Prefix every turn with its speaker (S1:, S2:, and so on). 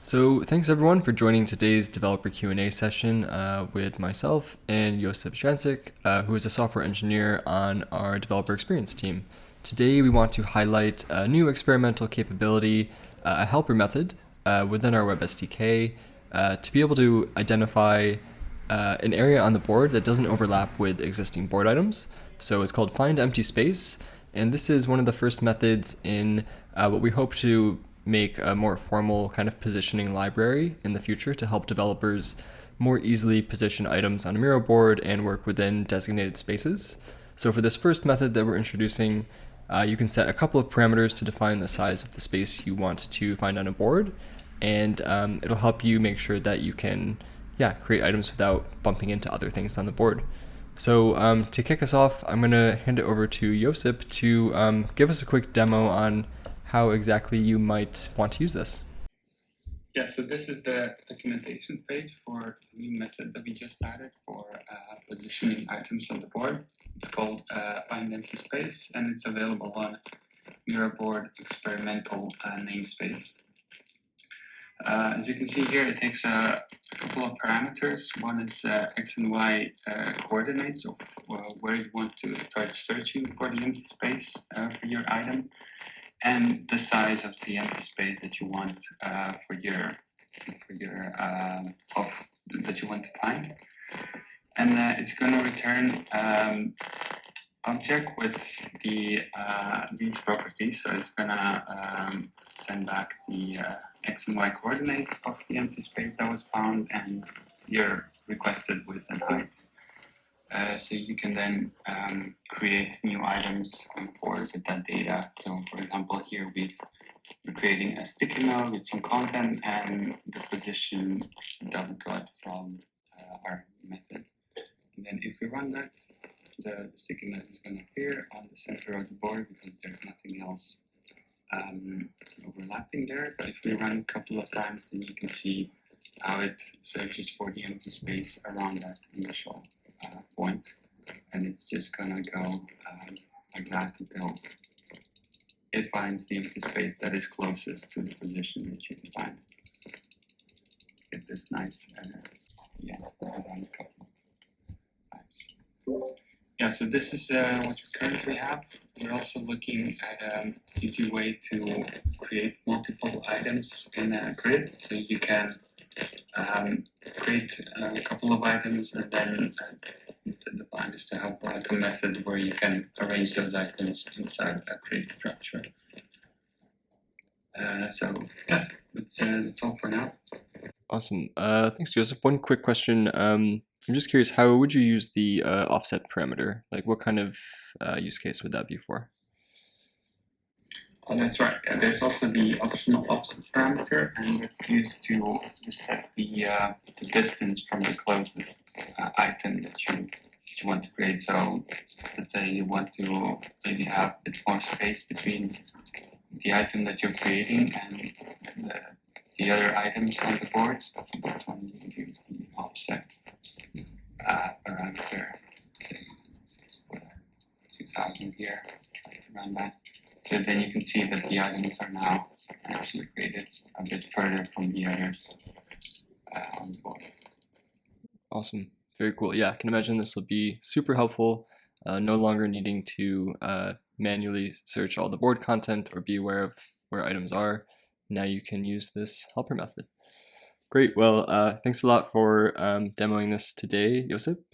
S1: So thanks everyone for joining today's developer Q&A session with myself and Josip, who is a software engineer on our developer experience team. Today we want to highlight a new experimental capability, a helper method within our Web SDK to be able to identify an area on the board that doesn't overlap with existing board items. So it's called findEmptySpace, and this is one of the first methods in what we hope to make a more formal kind of positioning library in the future to help developers more easily position items on a Miro board and work within designated spaces. So for this first method that we're introducing, you can set a couple of parameters to define the size of the space you want to find on a board, and it'll help you make sure that you can create items without bumping into other things on the board. So to kick us off, I'm going to hand it over to Josip to give us a quick demo on how exactly you might want to use this.
S2: Yeah, so this is the documentation page for the new method that we just added for positioning items on the board. It's called findEmptySpace, and it's available on Miro Board experimental namespace. As you can see here, it takes a couple of parameters. One is X and Y coordinates of where you want to start searching for the empty space for your item, and the size of the empty space that you want that you want to find. And it's going to return object with these properties. So it's going to send back the X and Y coordinates of the empty space that was found and your requested width and height. So you can then create new items on the board with that data. So for example, here we're creating a sticky note with some content and the position that we got from our method. And then if we run that, the sticky note is going to appear on the center of the board because there's nothing else overlapping there. But if we run a couple of times, then you can see how it searches for the empty space around that initial point, and it's just gonna go like that until it finds the empty space that is closest to the position that you can find. Get this nice, run a couple of times. Yeah, so this is what we currently have. We're also looking at an easy way to create multiple items in a grid, so you can create a couple of items, and then the plan is to have a method where you can arrange those items inside a grid structure. So yeah, that's all for now.
S1: Awesome. Thanks, Joseph. One quick question. I'm just curious, how would you use the offset parameter? Like, what kind of use case would that be for?
S2: Oh, that's right. There's also the optional offset parameter, and it's used to set the distance from the closest item that you want to create. So let's say you want to maybe have a bit more space between the item that you're creating and the other items on the board. So that's when you use the offset parameter. Let's say 2000 here, around that. So then you can see that the items are now actually created a bit further from the others on the board.
S1: Awesome. Very cool. Yeah, I can imagine this will be super helpful, no longer needing to manually search all the board content or be aware of where items are. Now you can use this helper method. Great. Well, thanks a lot for demoing this today, Josip.